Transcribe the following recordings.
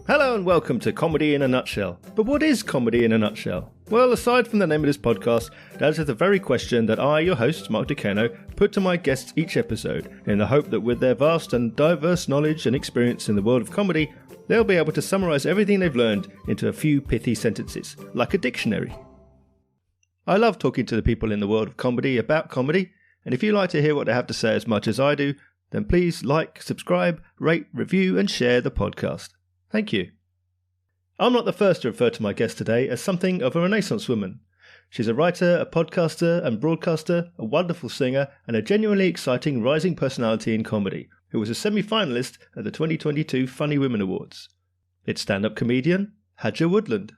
Hello and welcome to Comedy in a Nutshell. But what is comedy in a nutshell? Well, aside from the name of this podcast, that is the very question that I, your host, Mark DeCano, put to my guests each episode, in the hope that with their vast and diverse knowledge and experience in the world of comedy, they'll be able to summarise everything they've learned into a few pithy sentences, like a dictionary. I love talking to the people in the world of comedy about comedy, and if you like to hear what they have to say as much as I do, then please like, subscribe, rate, review and share the podcast. Thank you. I'm not the first to refer to my guest today as something of a Renaissance woman. She's a writer, a podcaster and broadcaster, a wonderful singer, and a genuinely exciting rising personality in comedy, who was a semi-finalist at the 2022 Funny Women Awards. It's stand-up comedian Hajar Woodland.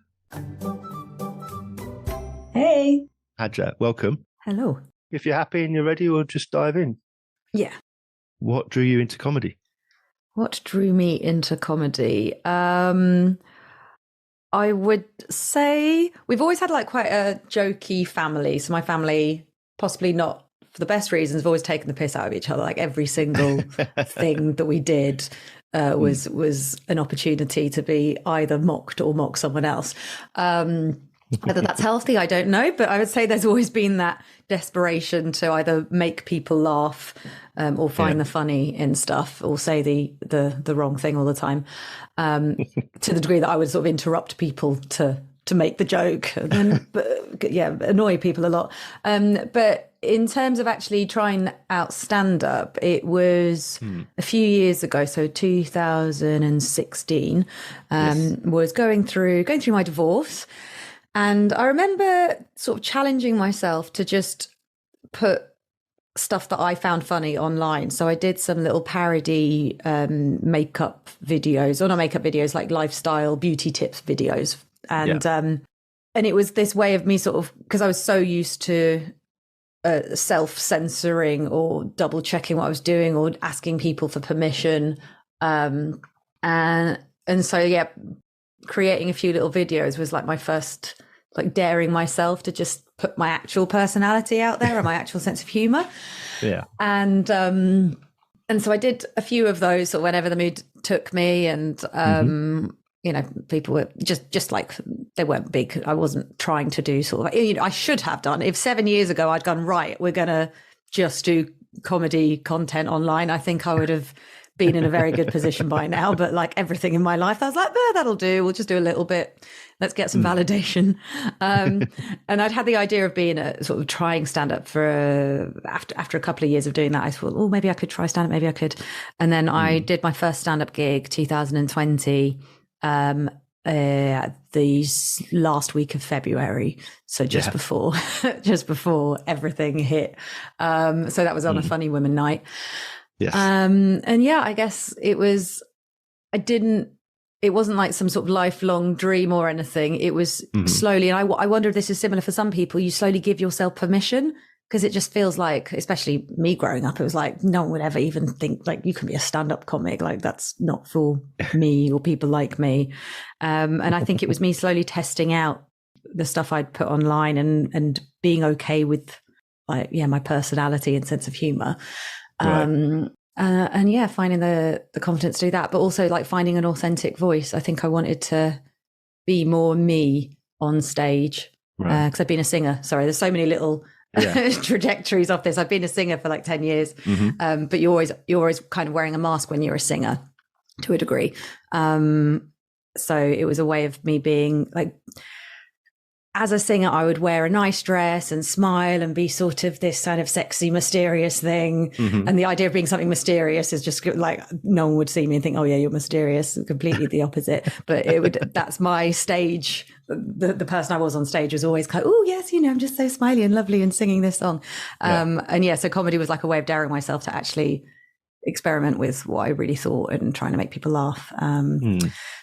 Hey. Hajar, welcome. Hello. If you're happy and you're ready, we'll just dive in. Yeah. What drew you into comedy? What drew me into comedy? I would say we've always had like quite a jokey family. So my family, possibly not for the best reasons, have always taken the piss out of each other. Like every single thing that we did was an opportunity to be either mocked or mock someone else. Whether that's healthy, I don't know. But I would say there's always been that desperation to either make people laugh or find the funny in stuff, or say the wrong thing all the time, to the degree that I would sort of interrupt people to make the joke, and then annoy people a lot. But in terms of actually trying out stand-up, it was a few years ago, so 2016, was going through my divorce. And I remember sort of challenging myself to just put stuff that I found funny online. So I did some little parody makeup videos, or not makeup videos, like lifestyle beauty tips videos. And it was this way of me sort of, because I was so used to self-censoring or double checking what I was doing or asking people for permission. And so, creating a few little videos was like my first, like daring myself to just put my actual personality out there and my actual sense of humor. Yeah. And so I did a few of those sort of whenever the mood took me, and people were just like, they weren't big. I wasn't trying to do sort of, I should have done. If 7 years ago I'd gone, right, we're going to just do comedy content online, I think I would have been in a very good position by now. But like everything in my life, I was like, that'll do. We'll just do a little bit. Let's get some validation. And I'd had the idea of being a sort of trying stand-up for after a couple of years of doing that. I thought, maybe I could try stand-up. Maybe I could. And then I did my first stand-up gig, 2020, the last week of February. So just before everything hit. So that was on a Funny Women night. Yes. I guess it wasn't like some sort of lifelong dream or anything. It was slowly, and I wonder if this is similar for some people. You slowly give yourself permission, because it just feels like, especially me growing up, it was like no one would ever even think like you can be a stand-up comic. Like that's not for me or people like me. And I think it was me slowly testing out the stuff I'd put online and being okay with my personality and sense of humor. Right. Finding the confidence to do that, but also like finding an authentic voice. I think I wanted to be more me on stage, because I've been a singer. Sorry, there's so many little trajectories of this. I've been a singer for like 10 years, but you're always kind of wearing a mask when you're a singer to a degree. So it was a way of me being like, as a singer, I would wear a nice dress and smile and be sort of this kind of sexy, mysterious thing. And the idea of being something mysterious is just like, no one would see me and think, oh yeah, you're mysterious. Completely the opposite. But that's my stage. The person I was on stage was always kind of, oh yes, I'm just so smiley and lovely and singing this song. So comedy was like a way of daring myself to actually experiment with what I really thought and trying to make people laugh.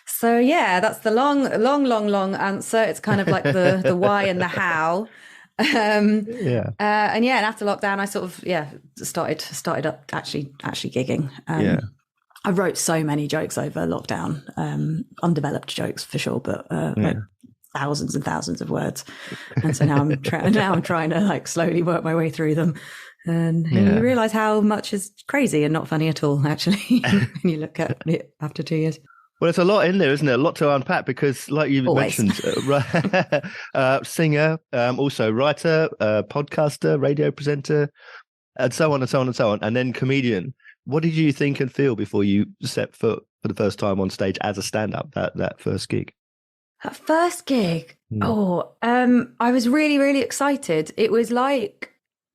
So that's the long answer. It's kind of like the why and the how. And after lockdown, I sort of started up actually gigging. I wrote so many jokes over lockdown, undeveloped jokes for sure, but like thousands and thousands of words. And so now I'm trying to like slowly work my way through them. And you realize how much is crazy and not funny at all, actually, when you look at it after 2 years. Well, there's a lot in there, isn't there? A lot to unpack because, like you Always. mentioned, singer, also writer, podcaster, radio presenter, and so on and so on and so on, and then comedian. What did you think and feel before you set foot for the first time on stage as a stand-up? That first gig. That first gig. I was really, really excited. It was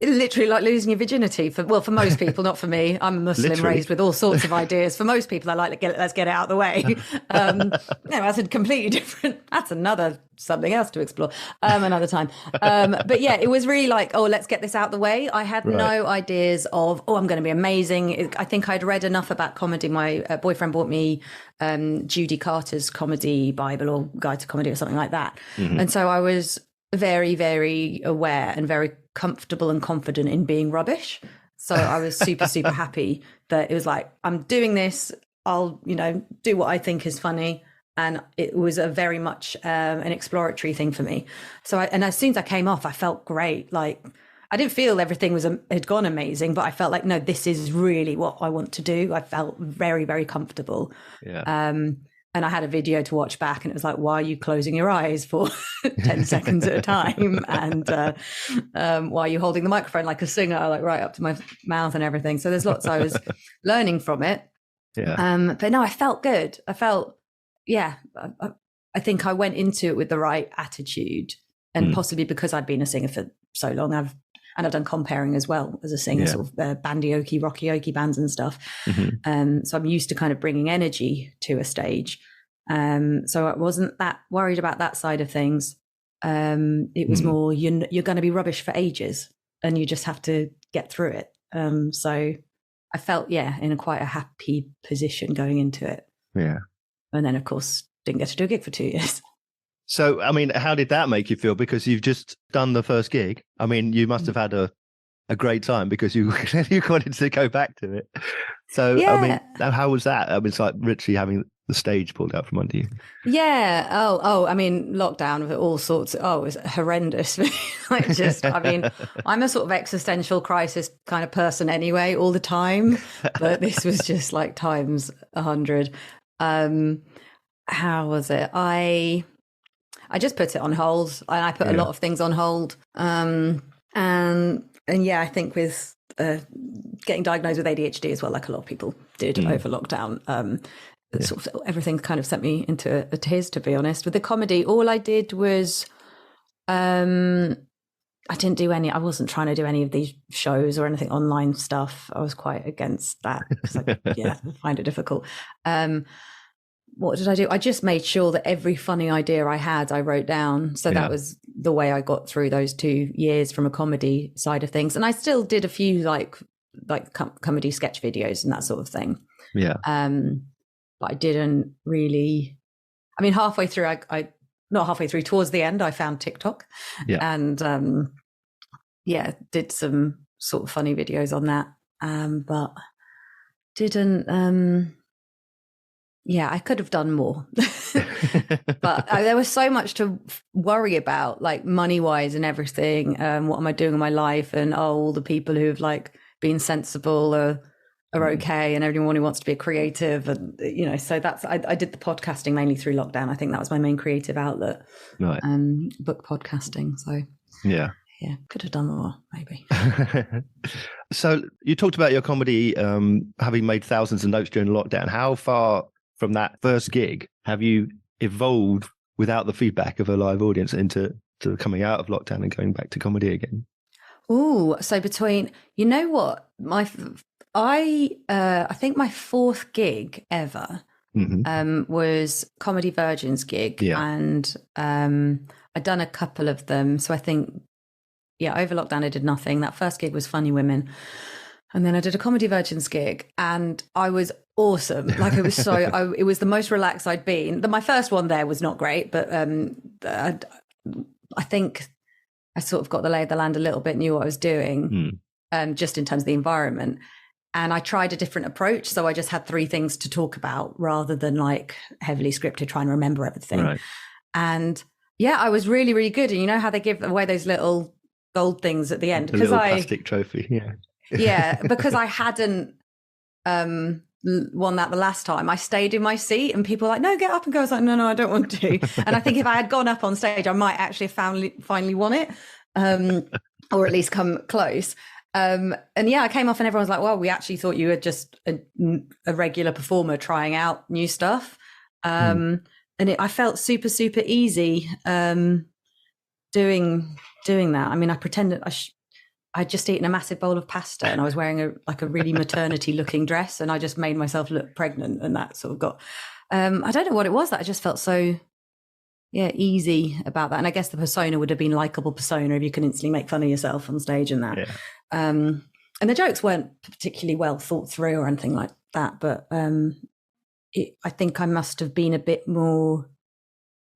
literally like losing your virginity for most people, not for me. I'm a Muslim Literally. raised with all sorts of ideas. For most people, I like let's get it out of the way. No, that's a completely different. That's something else to explore another time. But yeah, it was really like, let's get this out of the way. I had no ideas of I'm going to be amazing. I think I'd read enough about comedy. My boyfriend bought me Judy Carter's comedy Bible or Guide to Comedy or something like that, and so I was very, very aware and very comfortable and confident in being rubbish. So I was super, super happy that it was like, I'm doing this. I'll, do what I think is funny. And it was a very much an exploratory thing for me. So and as soon as I came off, I felt great. Like I didn't feel everything had gone amazing, but I felt like, no, this is really what I want to do. I felt very, very comfortable. Yeah. And I had a video to watch back and it was like, why are you closing your eyes for 10 seconds at a time? And why are you holding the microphone like a singer, like right up to my mouth and everything? So there's lots I was learning from it. Yeah. But no, I felt good. I felt, I think I went into it with the right attitude and possibly because I'd been a singer for so long, I've done comparing as well as a singer, sort of bandioki, rockyoki bands and stuff. So I'm used to kind of bringing energy to a stage. So I wasn't that worried about that side of things. It was more, you're going to be rubbish for ages and you just have to get through it. So I felt, in quite a happy position going into it. Yeah. And then, of course, didn't get to do a gig for 2 years. So, I mean, how did that make you feel? Because you've just done the first gig. I mean, you must have had a great time because you wanted to go back to it. So, I mean, how was that? I mean, it's like literally having the stage pulled out from under you. Yeah. I mean, lockdown with all sorts. It was horrendous. I'm a sort of existential crisis kind of person anyway, all the time. But this was just like times 100. How was it? I just put it on hold, and I put a lot of things on hold. And I think with getting diagnosed with ADHD as well, like a lot of people did over lockdown, sort of everything kind of sent me into a tears, to be honest. With the comedy, all I did was, I wasn't trying to do any of these shows or anything online stuff. I was quite against that because I find it difficult. What did I do? I just made sure that every funny idea I had, I wrote down. So that was the way I got through those 2 years from a comedy side of things. And I still did a few like comedy sketch videos and that sort of thing. Yeah. But I didn't really, halfway through, not halfway through, towards the end, I found TikTok and did some sort of funny videos on that. But didn't, I could have done more, but there was so much to worry about, like money wise and everything. What am I doing in my life? And all the people who have like been sensible are okay, and everyone who wants to be a creative, and so that's I did the podcasting mainly through lockdown. I think that was my main creative outlet, right? Book podcasting. So yeah, could have done more maybe. So you talked about your comedy having made thousands of notes during lockdown. How far from that first gig have you evolved without the feedback of a live audience into coming out of lockdown and going back to comedy again? So between, I think my fourth gig ever was Comedy Virgin's gig, and I'd done a couple of them. So I think, over lockdown I did nothing. That first gig was Funny Women. And then I did a Comedy Virgins gig and I was awesome. Like it was it was the most relaxed I'd been. My first one there was not great, but I think I sort of got the lay of the land a little bit, knew what I was doing, just in terms of the environment. And I tried a different approach. So I just had 3 things to talk about rather than like heavily scripted, trying to remember everything. Right. And I was really, really good. And you know how they give away those little gold things at the end? A little plastic trophy, Yeah, because I hadn't won that the last time, I stayed in my seat and people were like, no, get up and go. I was like, no, I don't want to. And I think if I had gone up on stage, I might actually have finally won it, or at least come close. And yeah, I came off and everyone was like, well, we actually thought you were just a regular performer trying out new stuff. And I felt super, super easy doing that. I mean, I pretended I'd just eaten a massive bowl of pasta and I was wearing a really maternity looking dress, and I just made myself look pregnant, and that sort of got, I don't know what it was that I just felt so, easy about that. And I guess the persona would have been likable persona if you can instantly make fun of yourself on stage and that. Yeah. And the jokes weren't particularly well thought through or anything like that, but I think I must have been a bit more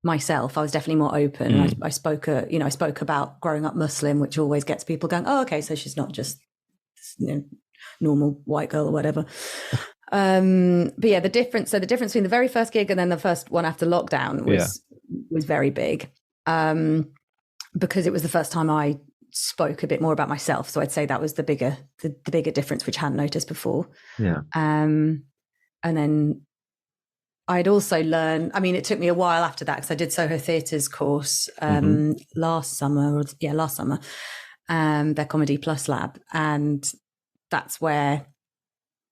myself. I was definitely more open. I spoke about growing up Muslim, which always gets people going, oh, okay, so she's not just normal white girl or whatever. But yeah, the difference between the very first gig and then the first one after lockdown was very big, because it was the first time I spoke a bit more about myself. So I'd say that was the bigger difference, which I hadn't noticed before. Yeah. And then I'd also learned, I mean, it took me a while after that because I did Soho Theatre's course last summer, their Comedy Plus lab. And that's where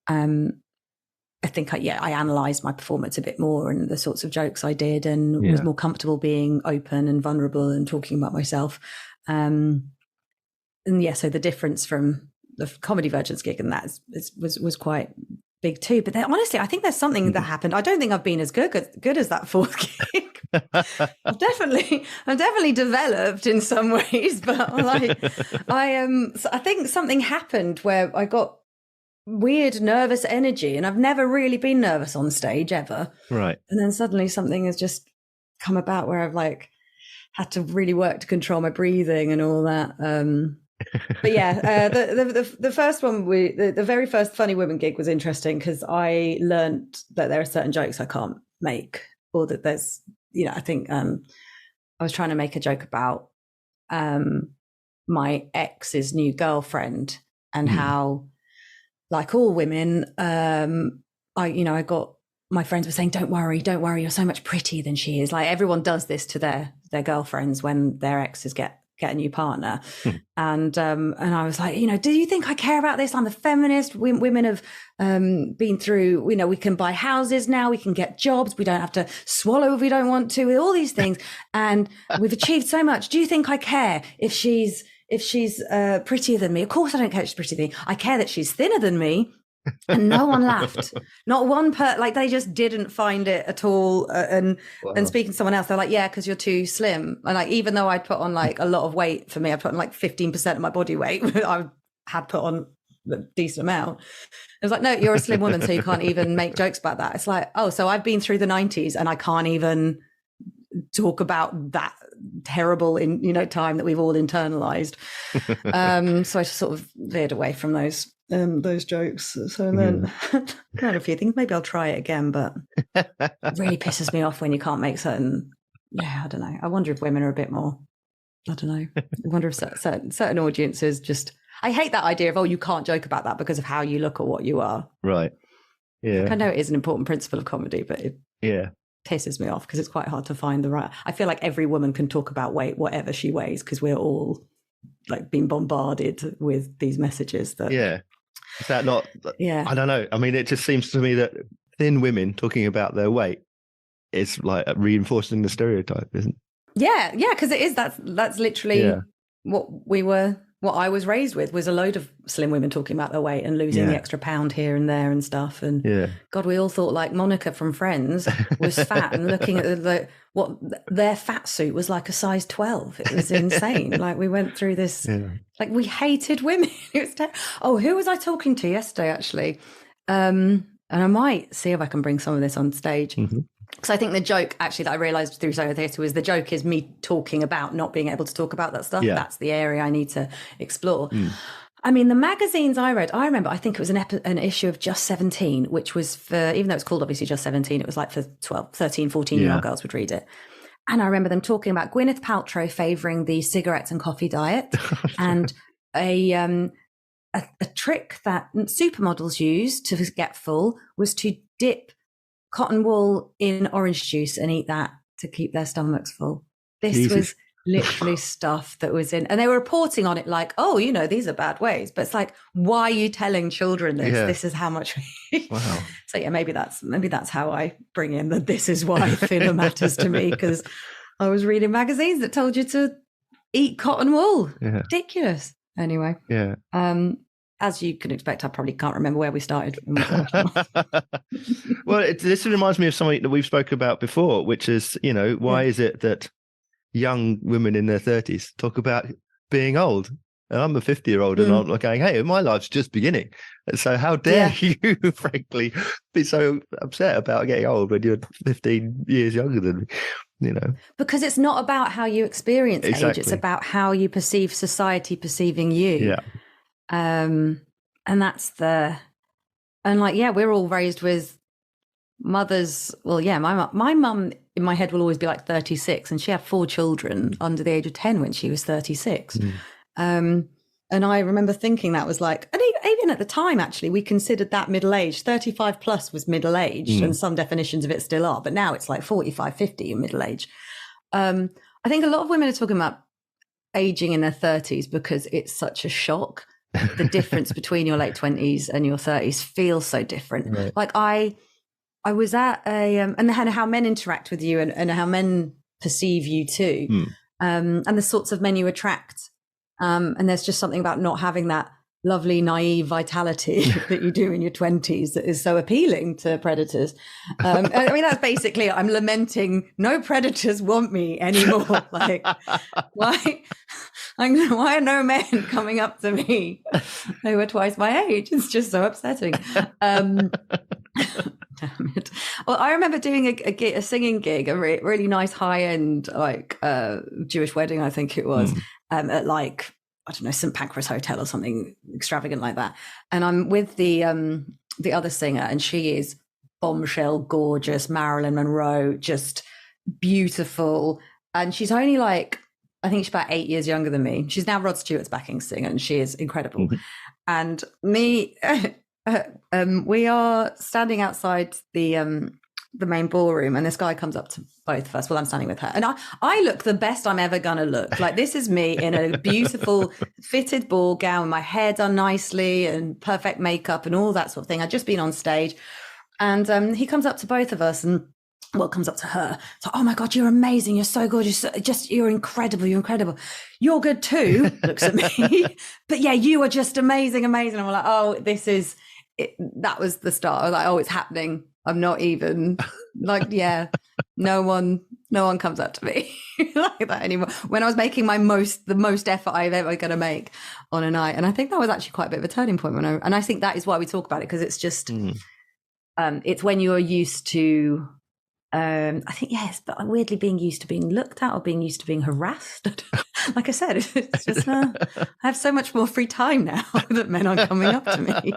I think I analysed my performance a bit more and the sorts of jokes I did, and was more comfortable being open and vulnerable and talking about myself. So the difference from the Comedy Virgins gig and that was quite big too. But honestly, I think there's something that happened. I don't think I've been as good as that fourth gig. I've definitely developed in some ways, but I think something happened where I got weird nervous energy, and I've never really been nervous on stage ever. Right. And then suddenly something has just come about where I've had to really work to control my breathing and all that. But yeah, the first one, the very first Funny Women gig was interesting because I learned that there are certain jokes I can't make, or that there's, I think I was trying to make a joke about my ex's new girlfriend and how, like all women, I got, my friends were saying, don't worry, you're so much prettier than she is. Like everyone does this to their girlfriends when their exes get a new partner. And I was like, do you think I care about this? I'm a feminist. Women have been through, we can buy houses now, we can get jobs, we don't have to swallow if we don't want to, with all these things. And we've achieved so much. Do you think I care if she's prettier than me? Of course I don't care if she's prettier than me. I care that she's thinner than me. And no one laughed. Not one they just didn't find it at all. And speaking to someone else, they're like, yeah, because you're too slim. And even though I'd put on a lot of weight, for me, I put on 15% of my body weight. I had put on a decent amount. It was like, no, you're a slim woman, so you can't even make jokes about that. It's like, oh, so I've been through the 90s and I can't even talk about that terrible time that we've all internalized. So I just sort of veered away from those jokes. So then I had a few things. Maybe I'll try it again, but it really pisses me off when you can't make certain. Yeah, I don't know. I wonder if women are a bit more. I don't know. I wonder if certain audiences just. I hate that idea of you can't joke about that because of how you look or what you are. Right. Yeah. I know it is an important principle of comedy, but it pisses me off because it's quite hard to find the right. I feel like every woman can talk about weight, whatever she weighs, because we're all being bombarded with these messages that. Yeah. Is that not? Yeah. I don't know. I mean, it just seems to me that thin women talking about their weight is reinforcing the stereotype, isn't it? Yeah, yeah, because it is. That's literally what I was raised with, was a load of slim women talking about their weight and losing the extra pound here and there and stuff. And God, we all thought Monica from Friends was fat, and looking at what their fat suit was like a size 12. It was insane. We went through this, we hated women. It was who was I talking to yesterday, actually? And I might see if I can bring some of this on stage. Mm-hmm. Because I think the joke, actually, that I realised through Soho Theatre was the joke is me talking about not being able to talk about that stuff. Yeah. That's the area I need to explore. Mm. I mean, the magazines I read, I remember, I think it was an issue of Just 17, which was for, even though it's called obviously Just 17, it was for 12, 13, 14-year-old girls would read it. And I remember them talking about Gwyneth Paltrow favouring the cigarettes and coffee diet, and a trick that supermodels used to get full was to dip cotton wool in orange juice and eat that to keep their stomachs full. This Jesus. was literally stuff that was in, and they were reporting on it like, oh, these are bad ways. But it's like, why are you telling children this? Yeah. This is how much. Wow. So yeah, maybe that's how I bring in that this is why thinner matters to me, because I was reading magazines that told you to eat cotton wool. Yeah. Ridiculous. Anyway. Yeah. As you can expect, I probably can't remember where we started. Well, this reminds me of something that we've spoken about before, which is, why is it that young women in their 30s talk about being old? And I'm a 50-year-old and I'm going, hey, my life's just beginning. And so how dare you, frankly, be so upset about getting old when you're 15 years younger than me, Because it's not about how you experience age. Exactly. It's about how you perceive society perceiving you. Yeah. And that's we're all raised with mothers. Well, yeah, my mum in my head will always be like 36, and she had 4 children under the age of 10 when she was 36. And I remember thinking that was like, and even at the time, actually, we considered that middle age. 35 plus was middle aged, and some definitions of it still are. But now it's like 45, 50 in middle age. I think a lot of women are talking about aging in their 30s because it's such a shock. The difference between your late 20s and your 30s feels so different. Right. Like I was at and how men interact with you and how men perceive you too, and the sorts of men you attract. And there's just something about not having that lovely naive vitality that you do in your 20s that is so appealing to predators. I mean, that's basically, I'm lamenting no predators want me anymore. Like, why are no men coming up to me who are twice my age? It's just so upsetting. Damn it. Well, I remember doing a singing gig, a really nice high-end Jewish wedding, I think it was, at I don't know, St. Pancras Hotel or something extravagant like that. And I'm with the other singer, and she is bombshell, gorgeous, Marilyn Monroe, just beautiful. And she's only I think she's about 8 years younger than me. She's now Rod Stewart's backing singer, and she is incredible. And me, we are standing outside the main ballroom, and this guy comes up to both of us. Well, I'm standing with her, and I look the best I'm ever gonna look. Like, this is me in a beautiful fitted ball gown, my hair done nicely and perfect makeup and all that sort of thing. I'd just been on stage, and he comes up to both of us and comes up to her. So, oh my God, you're amazing. You're so gorgeous. You're incredible. You're incredible. You're good too. Looks at me. But yeah, you are just amazing, amazing. And we're like, oh, this is it. That was the start. I was like, oh, it's happening. I'm not even no one comes up to me like that anymore. When I was making the most effort I'm ever going to make on a night. And I think that was actually quite a bit of a turning point and I think that is why we talk about it, because it's just, it's when you're used to, I think, yes, but weirdly being used to being looked at or being used to being harassed. Like I said, it's just, I have so much more free time now that men aren't coming up to me.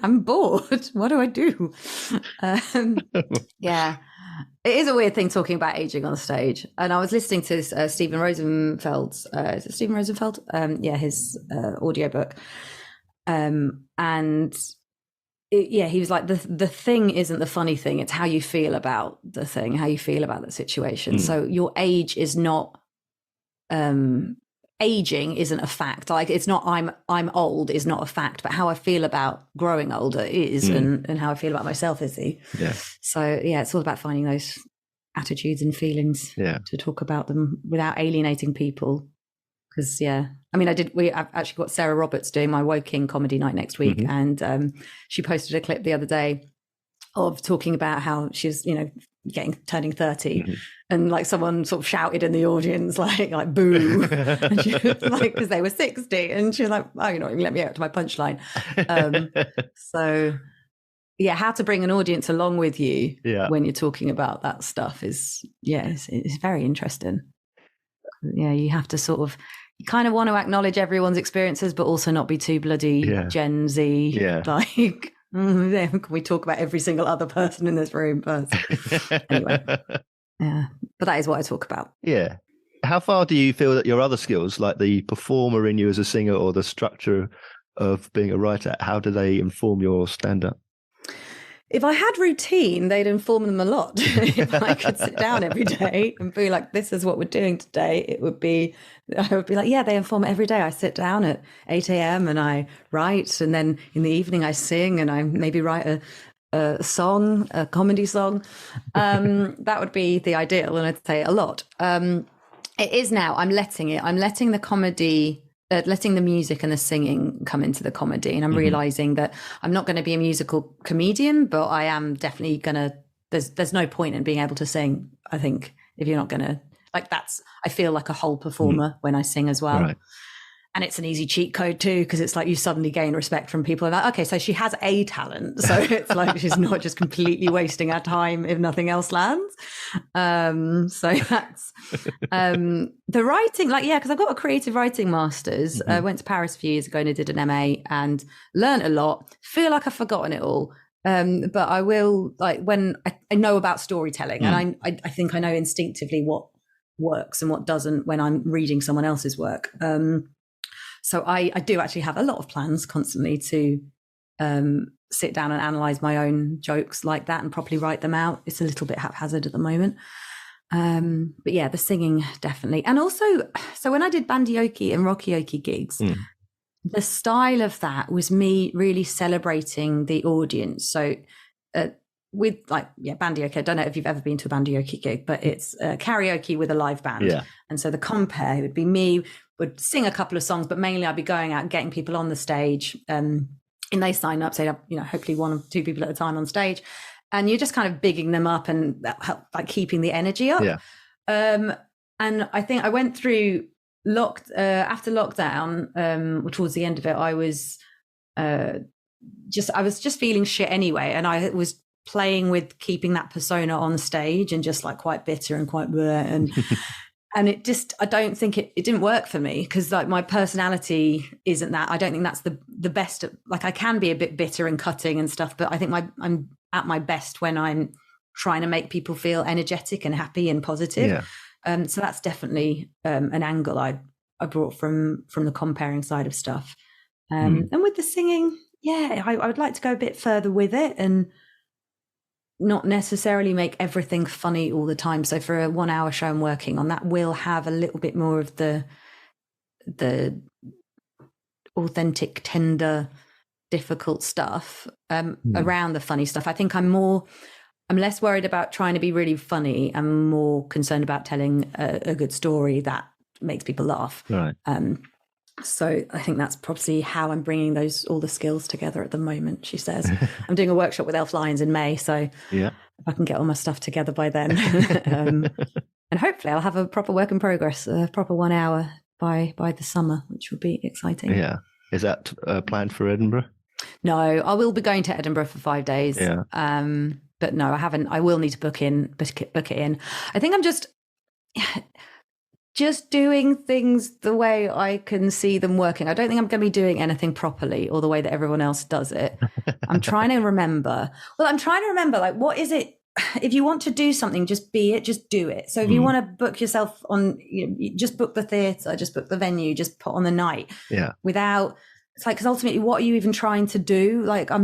I'm bored. What do I do? Yeah, it is a weird thing talking about aging on stage. And I was listening to this, Stephen Rosenfeld's, is it Stephen Rosenfeld? His audiobook. And he was like, the thing isn't the funny thing. It's how you feel about the thing, how you feel about the situation. So your age is not, aging isn't a fact. Like, it's not I'm old is not a fact, but how I feel about growing older is, and how I feel about myself is. So yeah, it's all about finding those attitudes and feelings to talk about them without alienating people. Because I mean, I've actually got Sarah Roberts doing my Woking comedy night next week, and she posted a clip the other day of talking about how she's turning 30, and like someone sort of shouted in the audience like boo, and she was like, because they were 60, and she was like, oh, you're not even let me out to my punchline. So yeah, how to bring an audience along with you when you're talking about that stuff is it's very interesting. You have to sort of, you kind of want to acknowledge everyone's experiences, but also not be too bloody Gen Z. Like, can we talk about every single other person in this room first? Anyway, but that is what I talk about. Yeah. How far do you feel that your other skills, like the performer in you as a singer or the structure of being a writer? How do they inform your stand-up? If I had routine, they'd inform them a lot. If I could sit down every day and be like, this is what we're doing today, I would be like, yeah, they inform every day. I sit down at 8 a.m. and I write. And then in the evening I sing and I maybe write a song, a comedy song. That would be the ideal. And I'd say a lot. It is now. I'm letting the comedy, letting the music and the singing come into the comedy. And I'm realizing that I'm not going to be a musical comedian, but I am definitely going to, there's no point in being able to sing, I think, if you're not going to, like I feel like a whole performer when I sing as well. Right. And it's an easy cheat code too, because it's like you suddenly gain respect from people. Like, okay, so she has a talent. So it's like she's not just completely wasting her time if nothing else lands. So that's the writing, because I've got a creative writing master's. I went to Paris a few years ago and I did an MA and learned a lot. Feel like I've forgotten it all. But I will, when I know about storytelling and I think I know instinctively what works and what doesn't when I'm reading someone else's work. So I do actually have a lot of plans constantly to sit down and analyze my own jokes like that and properly write them out. It's a little bit haphazard at the moment. But yeah, the singing definitely. And also, so when I did bandyoke and rockayoke gigs, the style of that was me really celebrating the audience. So with bandyoke, I don't know if you've ever been to a bandyoke gig, but it's karaoke with a live band. Yeah. And so the compare would be me, would sing a couple of songs, but mainly I'd be going out and getting people on the stage. And they sign up, say, hopefully one or two people at a time on stage. And you're just kind of bigging them up and like keeping the energy up. Yeah. And I think I went through after lockdown, towards the end of it, I was just feeling shit anyway. And I was playing with keeping that persona on stage and just like quite bitter and quite bleh, and and it just, I don't think it didn't work for me because like my personality isn't that. I don't think that's the best. Like I can be a bit bitter and cutting and stuff, but I think I'm at my best when I'm trying to make people feel energetic and happy and positive. Yeah. So that's definitely an angle I brought from the comparing side of stuff. And with the singing, I would like to go a bit further with it and not necessarily make everything funny all the time. So for a 1 hour show I'm working on, that will have a little bit more of the authentic, tender, difficult stuff around the funny stuff. I think I'm less worried about trying to be really funny. I'm more concerned about telling a good story that makes people laugh. Right. So I think that's probably how I'm bringing all the skills together at the moment, she says. I'm doing a workshop with Elf Lions in May, so if I can get all my stuff together by then. And hopefully I'll have a proper work in progress, a proper 1 hour by the summer, which will be exciting. Yeah. Is that planned for Edinburgh? No, I will be going to Edinburgh for 5 days. Yeah. But no, I haven't. I will need to book it in. I think I'm just doing things the way I can see them working. I don't think I'm going to be doing anything properly or the way that everyone else does it. I'm trying to remember. Like, what is it? If you want to do something, just be it, just do it. So if you want to book yourself on, you just book the theatre, just book the venue, just put on the night. Yeah. It's like, because ultimately, what are you even trying to do? Like, I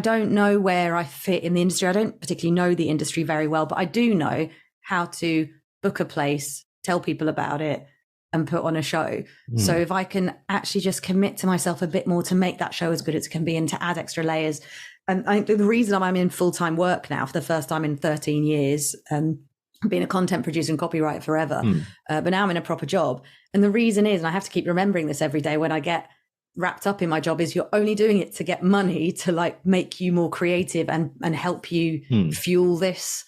don't know where I fit in the industry. I don't particularly know the industry very well, but I do know how to book a place, tell people about it, and put on a show. So if I can actually just commit to myself a bit more to make that show as good as it can be and to add extra layers. And I think the reason I'm in full-time work now for the first time in 13 years, I've been a content producer and copywriter forever, but now I'm in a proper job. And the reason is, and I have to keep remembering this every day when I get wrapped up in my job, is you're only doing it to get money to like make you more creative and help you fuel this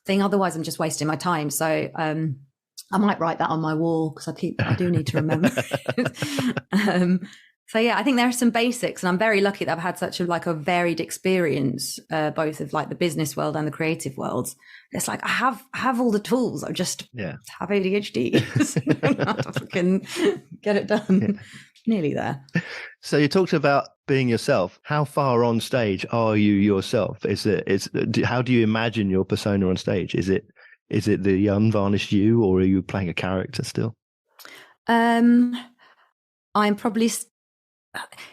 thing. Otherwise I'm just wasting my time. So I might write that on my wall because I do need to remember. So yeah, I think there are some basics, and I'm very lucky that I've had such a varied experience, both of like the business world and the creative worlds. It's like I have all the tools. I just have ADHD. So I don't know how to fucking get it done. Nearly there. So you talked about being yourself. How far on stage are you yourself? How do you imagine your persona on stage? Is it the unvarnished you, or are you playing a character still? I'm probably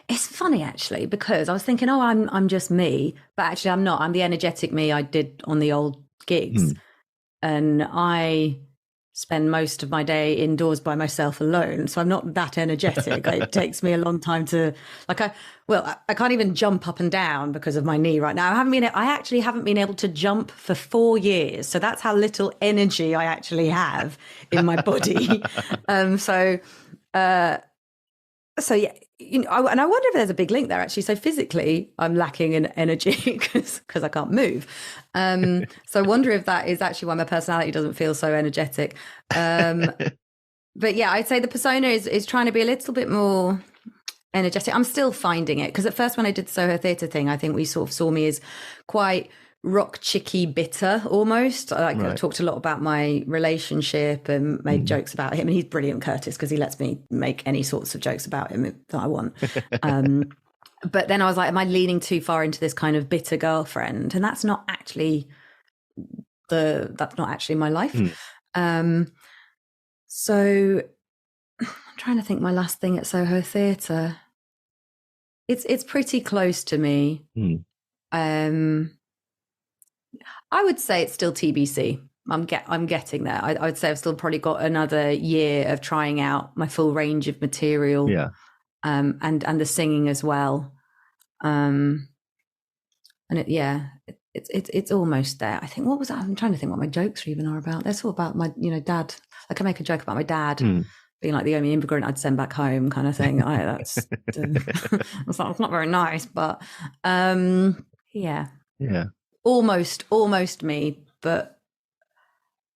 It's funny actually, because I was thinking, oh, I'm just me, but actually I'm not. I'm the energetic me I did on the old gigs, and I spend most of my day indoors by myself alone, so I'm not that energetic. It takes me a long time to I can't even jump up and down because of my knee right now. I actually haven't been able to jump for 4 years, so that's how little energy I actually have in my body. So yeah, and I wonder if there's a big link there actually. So physically, I'm lacking in energy because I can't move. So I wonder if that is actually why my personality doesn't feel so energetic. But yeah, I'd say the persona is trying to be a little bit more energetic. I'm still finding it, because at first when I did the Soho Theatre thing, I think we sort of saw me as quite rock chicky bitter almost. I talked a lot about my relationship and made jokes about him, and he's brilliant, Curtis, because he lets me make any sorts of jokes about him that I want. But then I was like, am I leaning too far into this kind of bitter girlfriend? And that's not actually my life. So I'm trying to think, my last thing at Soho Theatre, it's pretty close to me. I would say it's still TBC. I'm getting there. I would say I've still probably got another year of trying out my full range of material. Yeah. And the singing as well. And it's almost there. I think, I'm trying to think what my jokes even are about. They're all about my, dad. I can make a joke about my dad being like the only immigrant I'd send back home, kind of thing. That's not very nice, but yeah. Almost me, but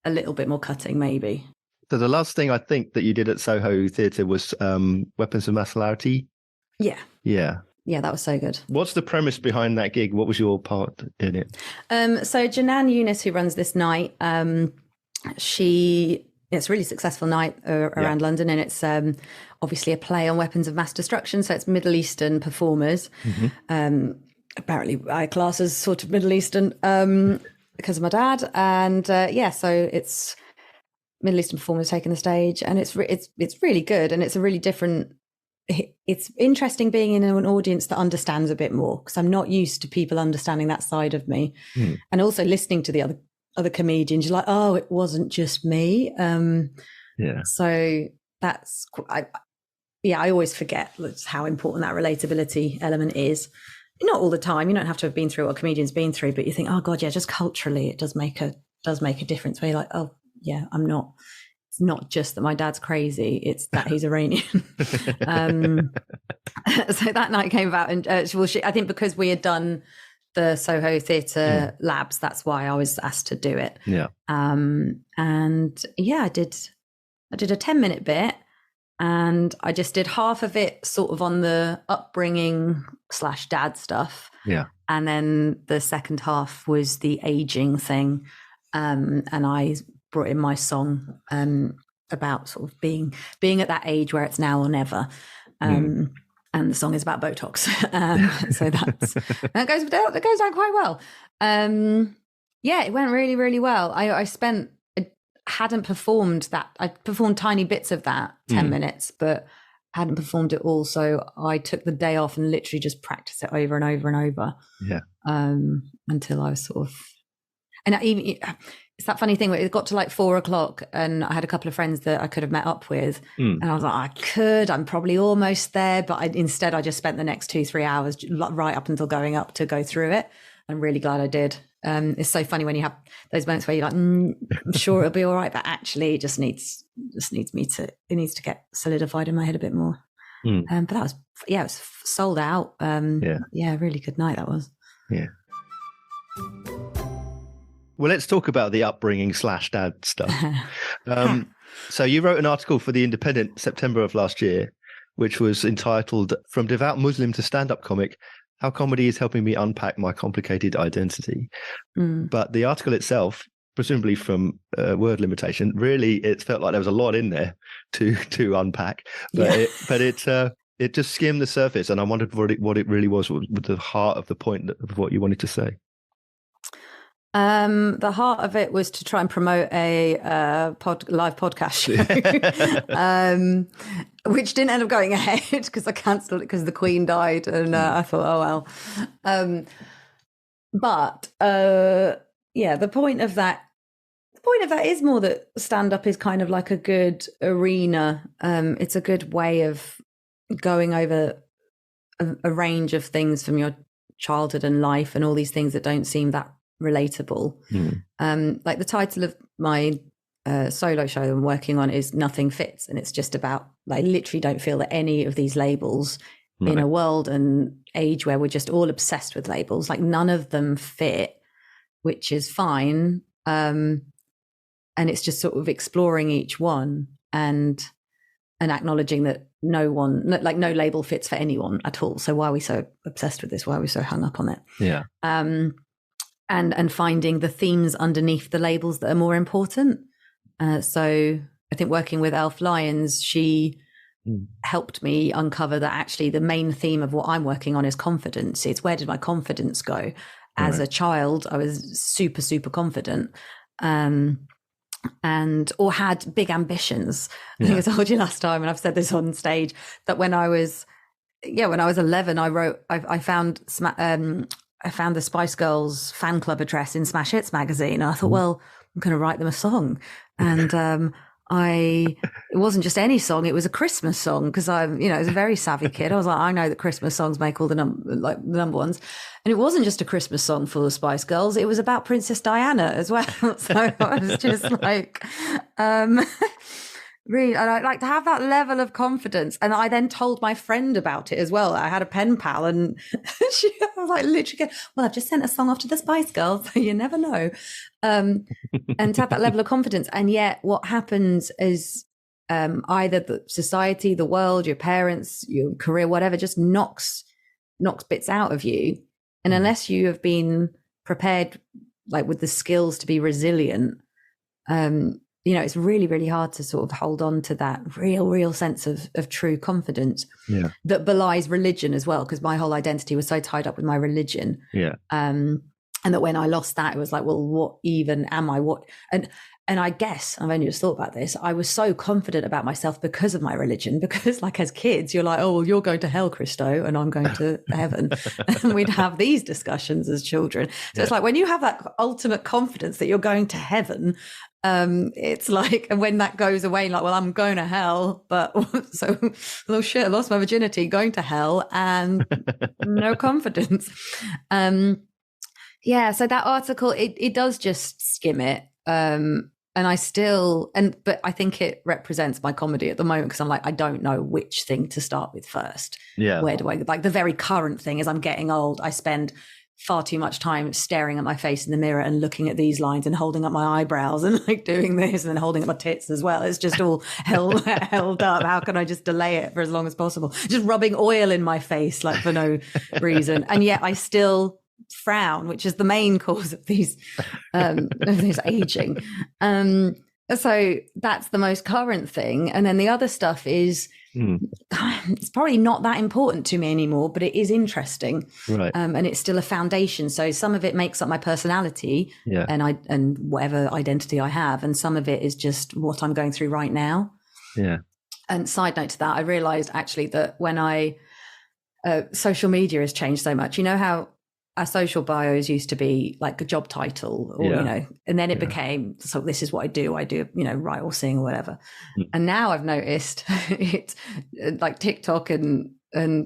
a little bit more cutting, maybe. So the last thing I think that you did at Soho Theatre was Weapons of Masculinity. Yeah. Yeah. Yeah, that was so good. What's the premise behind that gig? What was your part in it? So Janan Eunice, who runs this night, it's a really successful night around London, and it's obviously a play on weapons of mass destruction. So it's Middle Eastern performers. Apparently I class as sort of Middle Eastern because of my dad. And so it's Middle Eastern performers taking the stage, and it's really good, and it's a really different. It's interesting being in an audience that understands a bit more, because I'm not used to people understanding that side of me, and also listening to the other comedians. You're like, oh, it wasn't just me. So that's I always forget how important that relatability element is. Not all the time. You don't have to have been through what a comedian's been through, but you think, oh God, yeah, just culturally, it does make a difference. Where you're like, oh yeah, it's not just that my dad's crazy, it's that he's Iranian. So that night came about, and I think because we had done the Soho Theatre labs, that's why I was asked to do it. Yeah. And yeah, I did a 10-minute bit. And I just did half of it sort of on the upbringing / dad stuff. Yeah. And then the second half was the aging thing. And I brought in my song about sort of being at that age where it's now or never. And the song is about Botox. So that goes down quite well. It went really, really well. I hadn't performed that. I performed tiny bits of that 10 minutes, but hadn't performed it all. So I took the day off and literally just practiced it over and over and over. Yeah. Until I was sort of, and it's that funny thing where it got to like 4:00 and I had a couple of friends that I could have met up with. And I was like, I'm probably almost there. But instead I just spent the next 2-3 hours right up until going up to go through it. I'm really glad I did. It's so funny when you have those moments where you're like, I'm sure it'll be all right, but actually it needs to get solidified in my head a bit more. But that was, it was sold out. Really good night that was. Yeah. Well, let's talk about the upbringing / dad stuff. So you wrote an article for The Independent September of last year, which was entitled "From Devout Muslim to Stand-Up Comic, How Comedy is Helping Me Unpack My Complicated Identity." But the article itself, presumably from word limitation, really, it felt like there was a lot in there to unpack. But it just skimmed the surface, and I wondered what it really was with the heart of the point of what you wanted to say. The heart of it was to try and promote a live podcast show. which didn't end up going ahead because I cancelled it because the Queen died, and I thought, oh well. The point of that is more that stand-up is kind of like a good arena. It's a good way of going over a range of things from your childhood and life, and all these things that don't seem that relatable. Like the title of my solo show I'm working on is Nothing Fits, and it's just about, I literally don't feel that any of these labels in a world and age where we're just all obsessed with labels, like none of them fit, which is fine. And it's just sort of exploring each one and acknowledging that no label fits for anyone at all. So why are we so obsessed with this? Why are we so hung up on it? Yeah. And finding the themes underneath the labels that are more important. So I think working with Elf Lyons, she helped me uncover that actually the main theme of what I'm working on is confidence. It's where did my confidence go? As a child, I was super, super confident. Or had big ambitions. I think I told you last time, and I've said this on stage, that when I was 11, I found the Spice Girls fan club address in Smash Hits magazine, and I thought, well, I'm going to write them a song. And it wasn't just any song; it was a Christmas song, because I was a very savvy kid. I was like, I know that Christmas songs make all the number ones, and it wasn't just a Christmas song for the Spice Girls; it was about Princess Diana as well. So I was just like, really, and I like to have that level of confidence. And I then told my friend about it as well. I had a pen pal, and she was like, literally, well, I've just sent a song off to the Spice Girls, so you never know. And to have that level of confidence. And yet what happens is either the society, the world, your parents, your career, whatever, just knocks bits out of you. And unless you have been prepared, like with the skills to be resilient, it's really, really hard to sort of hold on to that real sense of true confidence that belies religion as well, because my whole identity was so tied up with my religion. And that when I lost that, it was like, well, what even am I? And I guess, I've only just thought about this, I was so confident about myself because of my religion, because like as kids, you're like, oh, well, you're going to hell, Christo, and I'm going to heaven. And we'd have these discussions as children. So it's like when you have that ultimate confidence that you're going to heaven, it's like, and when that goes away, like, well, I'm going to hell, but so, oh shit, I lost my virginity, going to hell, and no confidence. So that article, it does just skim it. But I think it represents my comedy at the moment, because I'm like, I don't know which thing to start with first. Yeah. Where do I, like the very current thing is I'm getting old. I spend far too much time staring at my face in the mirror and looking at these lines and holding up my eyebrows and like doing this and then holding up my tits as well. It's just all held up. How can I just delay it for as long as possible? Just rubbing oil in my face, like for no reason. And yet I still frown, which is the main cause of these this aging. So that's the most current thing. And then the other stuff is it's probably not that important to me anymore, but it is interesting. Right. And it's still a foundation. So some of it makes up my personality and whatever identity I have. And some of it is just what I'm going through right now. Yeah. And side note to that, I realized actually that when social media has changed so much, you know how our social bios used to be like a job title or, and then it became, so this is what I do, write or sing or whatever. And now I've noticed it's like TikTok and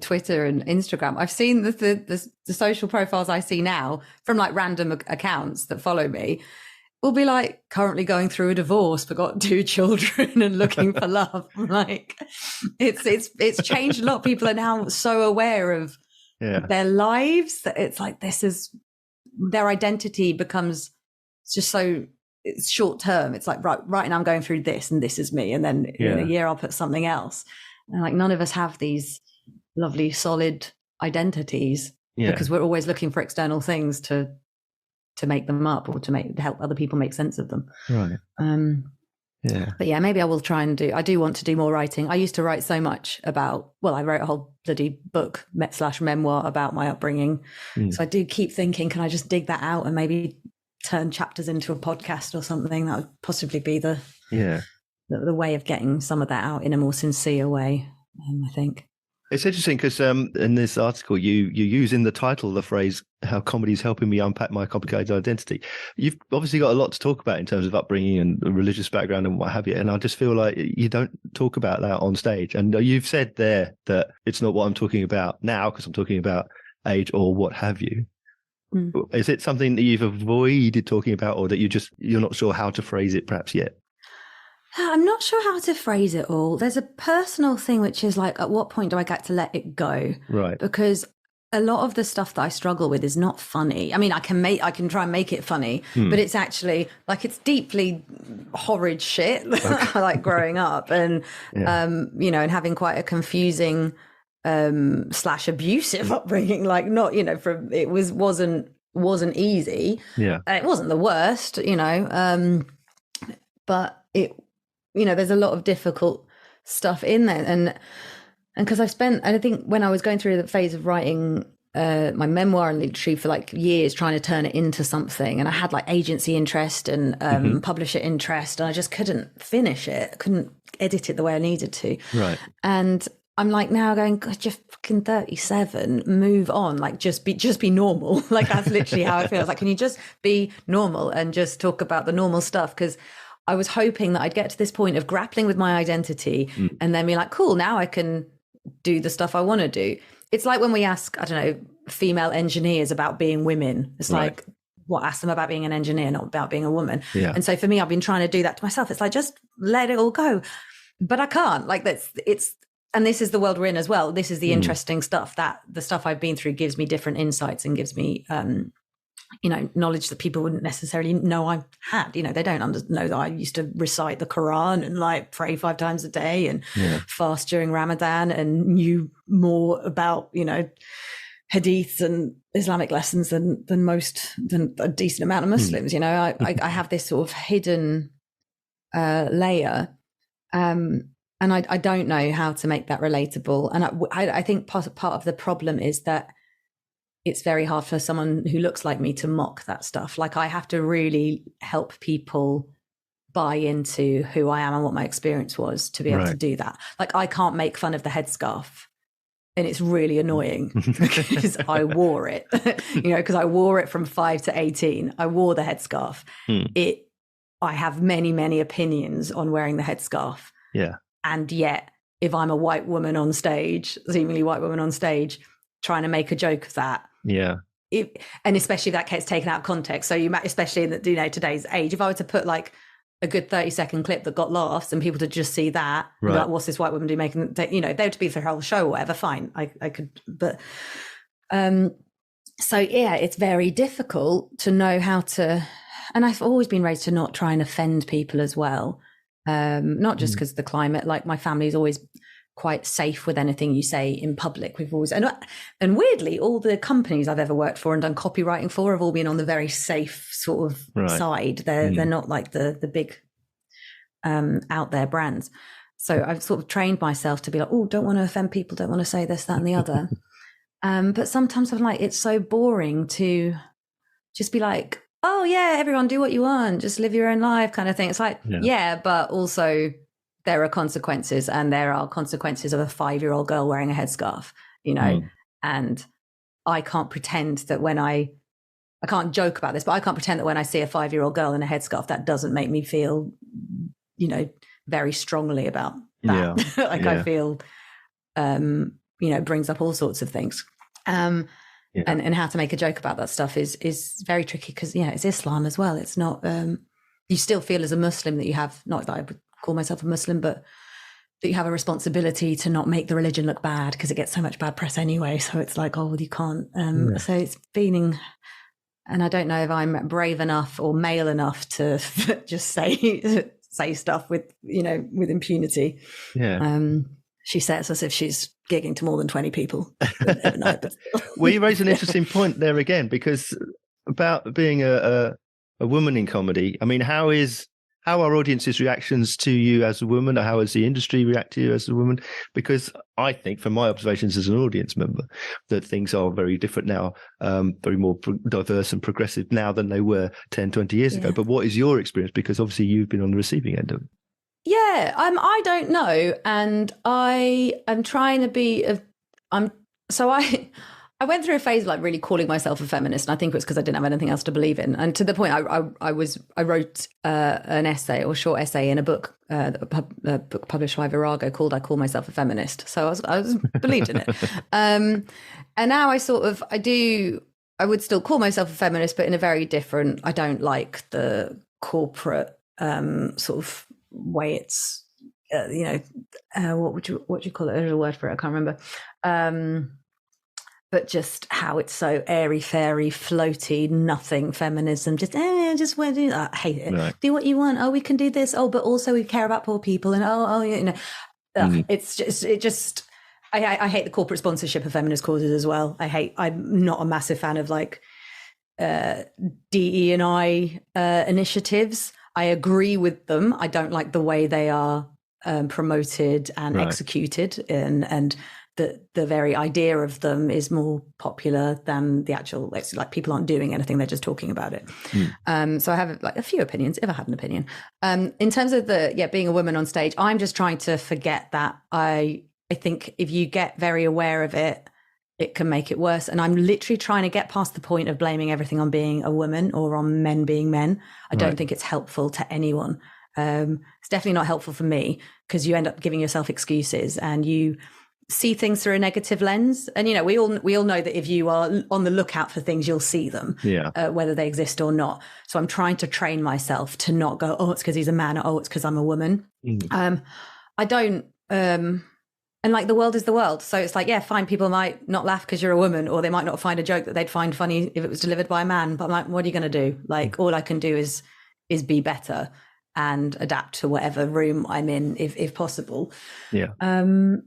Twitter and Instagram. I've seen the social profiles I see now from like random accounts that follow me will be like currently going through a divorce, but got 2 children and looking for love. Like it's changed a lot. People are now so aware of their lives that it's like their identity becomes just so it's short term. It's like right now I'm going through this and this is me, and then in a year I'll put something else. And like none of us have these lovely solid identities because we're always looking for external things to make them up or to help other people make sense of them. Right. But maybe I will try and I do want to do more writing. I used to write so much about, I wrote a whole bloody book / memoir about my upbringing. So I do keep thinking, can I just dig that out and maybe turn chapters into a podcast or something? That would possibly be the the way of getting some of that out in a more sincere way, I think. It's interesting because in this article, you use in the title the phrase "how comedy is helping me unpack my complicated identity." You've obviously got a lot to talk about in terms of upbringing and religious background and what have you. And I just feel like you don't talk about that on stage. And you've said there that it's not what I'm talking about now because I'm talking about age or what have you. Mm. Is it something that you've avoided talking about, or that you're not sure how to phrase it perhaps yet? I'm not sure how to phrase it all. There's a personal thing, which is like, at what point do I get to let it go? Right. Because a lot of the stuff that I struggle with is not funny. I mean, I can try and make it funny, but it's actually like, it's deeply horrid shit. Okay. Like growing up and, you know, and having quite a confusing / abusive upbringing, like not, you know, wasn't easy. Yeah. It wasn't the worst, you know, but it, you know, there's a lot of difficult stuff in there. And because I think when I was going through the phase of writing my memoir and literary for like years, trying to turn it into something, and I had like agency interest and publisher interest, and I just couldn't finish it, couldn't edit it the way I needed to. Right. And I'm like now going, God, you're fucking 37, move on, like just be normal. Like that's literally how I feel. It's like, can you just be normal and just talk about the normal stuff? Because I was hoping that I'd get to this point of grappling with my identity and then be like, cool, now I can do the stuff I want to do. It's like when we ask, I don't know, female engineers about being women. It's like, what, ask them about being an engineer, not about being a woman. Yeah. And so for me, I've been trying to do that to myself. It's like, just let it all go. But I can't. Like and this is the world we're in as well. This is the interesting stuff, that the stuff I've been through gives me different insights and gives me, you know, knowledge that people wouldn't necessarily know I had. You know, they don't know that I used to recite the Quran and like pray 5 times a day and fast during Ramadan, and knew more about, you know, hadiths and Islamic lessons than a decent amount of Muslims. You know, I have this sort of hidden layer, and I don't know how to make that relatable. And I think part of the problem is that it's very hard for someone who looks like me to mock that stuff. Like I have to really help people buy into who I am and what my experience was to be able to do that. Like I can't make fun of the headscarf, and it's really annoying because I wore it, you know, because I wore it from 5 to 18. I wore the headscarf. I have many, many opinions on wearing the headscarf. Yeah. And yet if I'm a white woman on stage, seemingly white woman on stage, trying to make a joke of that. Yeah. And especially if that gets taken out of context. So especially in you know, today's age, if I were to put like a good 30-second clip that got laughs and people to just see that, like, what's this white woman do making, you know, they were to be for her whole show or whatever, fine. I could, but, so yeah, it's very difficult to know how to, and I've always been raised to not try and offend people as well. Not just because of the climate, like my family's always quite safe with anything you say in public. We've always, and weirdly, all the companies I've ever worked for and done copywriting for have all been on the very safe sort of side. They're not like the big out there brands. So I've sort of trained myself to be like, oh, don't want to offend people, don't want to say this, that, and the other. But sometimes I'm like, it's so boring to just be like, oh yeah, everyone do what you want, just live your own life kind of thing. It's like, but also there are consequences, and there are consequences of a 5-year-old girl wearing a headscarf, you know, and I can't pretend that when I can't joke about this, but I can't pretend that when I see a 5-year-old girl in a headscarf, that doesn't make me feel, you know, very strongly about that. I feel, you know, brings up all sorts of things. And how to make a joke about that stuff is very tricky because, it's Islam as well. It's not, you still feel as a Muslim that you have, not that I would call myself a Muslim, but that you have a responsibility to not make the religion look bad because it gets so much bad press anyway. So it's like, oh, well, you can't. So it's feeling, and I don't know if I'm brave enough or male enough to just say stuff with, with impunity. Yeah. She says as if she's gigging to more than 20 people. Never know, but... Well, you raise an interesting point there again, because about being a woman in comedy, I mean, how are audiences' reactions to you as a woman? Or how has the industry react to you as a woman? Because I think, from my observations as an audience member, that things are very different now, very more diverse and progressive now than they were 10, 20 years ago. But what is your experience? Because obviously you've been on the receiving end of it. Yeah, I don't know, and I am trying to be. I went through a phase of like really calling myself a feminist, and I think it was because I didn't have anything else to believe in, and to the point I wrote an essay or short essay in a book, a book published by Virago called "I Call Myself a Feminist." So I was believed in it, and now I would still call myself a feminist, but in a very different. I don't like the corporate sort of way it's what do you call it? There's a word for it, I can't remember. But just how it's so airy fairy, floaty, nothing feminism, just want to do that. I hate it. Right. Do what you want. Oh, we can do this. Oh, but also we care about poor people, and it's just I hate the corporate sponsorship of feminist causes as well. I'm not a massive fan of like DE&I initiatives. I agree with them. I don't like the way they are promoted and executed, and the very idea of them is more popular than the actual. Like people aren't doing anything; they're just talking about it. So I have like a few opinions, if I had an opinion. In terms of being a woman on stage, I'm just trying to forget that. I think if you get very aware of it, it can make it worse. And I'm literally trying to get past the point of blaming everything on being a woman or on men being men. I don't think it's helpful to anyone. It's definitely not helpful for me, because you end up giving yourself excuses and you see things through a negative lens. And, we all know that if you are on the lookout for things, you'll see them, whether they exist or not. So I'm trying to train myself to not go, oh, it's because he's a man, or oh, it's because I'm a woman. I don't... And like the world is the world. So it's like, yeah, fine, people might not laugh because you're a woman, or they might not find a joke that they'd find funny if it was delivered by a man. But I'm like, what are you going to do? Like, all I can do is be better and adapt to whatever room I'm in, if possible. Yeah. And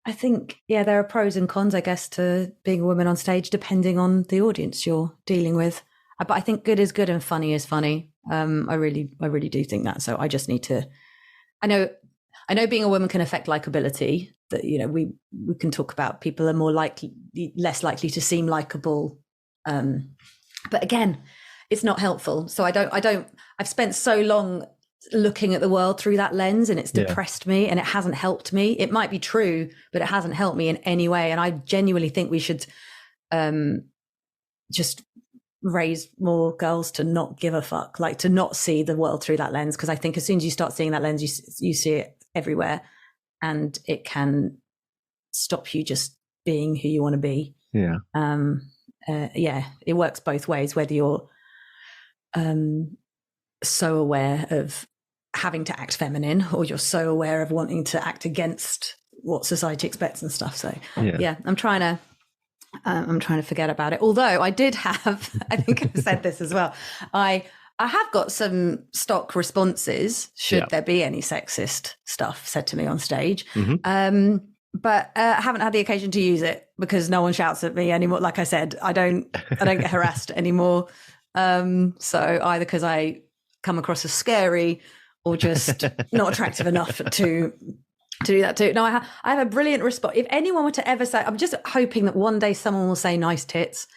I think, there are pros and cons, I guess, to being a woman on stage, depending on the audience you're dealing with. But I think good is good and funny is funny. I really do think that. So I just need to, I know being a woman can affect likability, that, we can talk about people are less likely to seem likable. But again, it's not helpful. So I've spent so long looking at the world through that lens, and it's depressed me, and it hasn't helped me. It might be true, but it hasn't helped me in any way. And I genuinely think we should just raise more girls to not give a fuck, like to not see the world through that lens. Because I think as soon as you start seeing that lens, you see it everywhere, and it can stop you just being who you want to be. It works both ways, whether you're so aware of having to act feminine, or you're so aware of wanting to act against what society expects and stuff. So I'm trying to forget about it. Although I did have, I think I've said this as well, I have got some stock responses, should there be any sexist stuff said to me on stage. But I haven't had the occasion to use it because no one shouts at me anymore. Like I said, I don't get harassed anymore. So either because I come across as scary or just not attractive enough to do that too. No, I have a brilliant response. If anyone were to ever say, I'm just hoping that one day someone will say nice tits.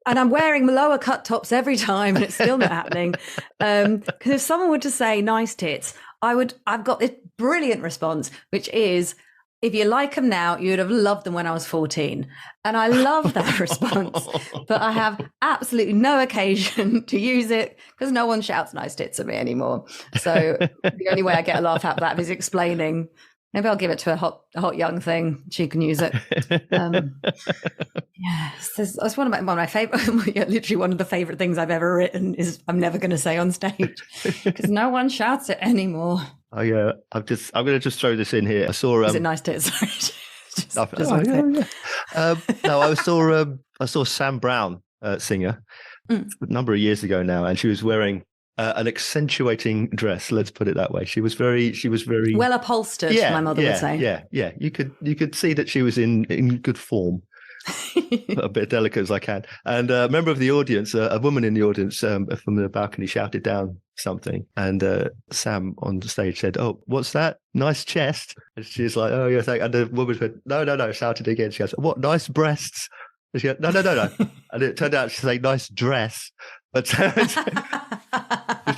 And I'm wearing lower cut tops every time, and it's still not happening. Because if someone were to say nice tits, I've got this brilliant response, which is, if you like them now, you would have loved them when I was 14. And I love that response, but I have absolutely no occasion to use it because no one shouts nice tits at me anymore. So the only way I get a laugh out of that is explaining. Maybe I'll give it to a hot young thing. She can use it. That's one of my favorite. Literally one of the favorite things I've ever written is I'm never going to say on stage because no one shouts it anymore. Oh yeah, I'm going to just throw this in here. I saw. Is it nice tits? I saw Sam Brown, singer, a number of years ago now, and she was wearing an accentuating dress. Let's put it that way. She was very well upholstered. My mother would say. Yeah. You could see that she was in good form. A bit delicate as I can. And a member of the audience, a woman in the audience from the balcony shouted down something. And Sam on the stage said, "Oh, what's that? Nice chest." And she's like, "Oh, yeah, thank." And the woman said, No, shouted again. She goes, "What, nice breasts?" And she goes, No. And it turned out she's saying nice dress. But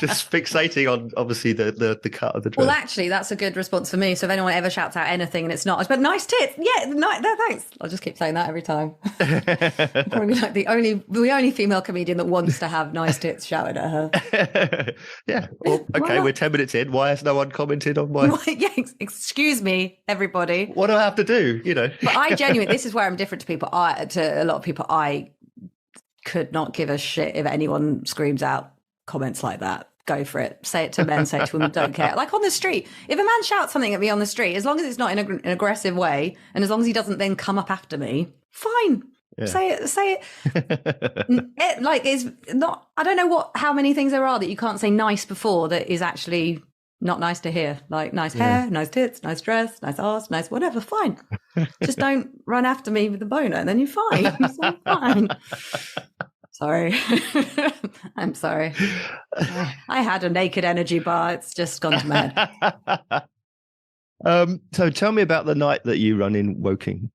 You're just fixating on obviously the cut of the dress. Well, actually, that's a good response for me. So if anyone ever shouts out anything and it's not, but nice tits, yeah, no, thanks. I'll just keep saying that every time. Probably like the only female comedian that wants to have nice tits shouted at her. Yeah. Well, okay, we're 10 minutes in. Why has no one commented on my? Yeah, excuse me, everybody. What do I have to do? But I genuinely, this is where I'm different to people. To a lot of people, I could not give a shit if anyone screams out comments like that. Go for it. Say it to men, say it to women, don't care. Like on the street, if a man shouts something at me on the street, as long as it's not in an aggressive way, and as long as he doesn't then come up after me, fine. Yeah. Say it. Like it's not, I don't know how many things there are that you can't say nice before that is actually not nice to hear. Like nice hair, nice tits, nice dress, nice arse, nice whatever, fine. Just don't run after me with a boner and then you're fine. So fine. Sorry. I'm sorry. I had a naked energy bar. It's just gone to mad. So tell me about the night that you run in Woking.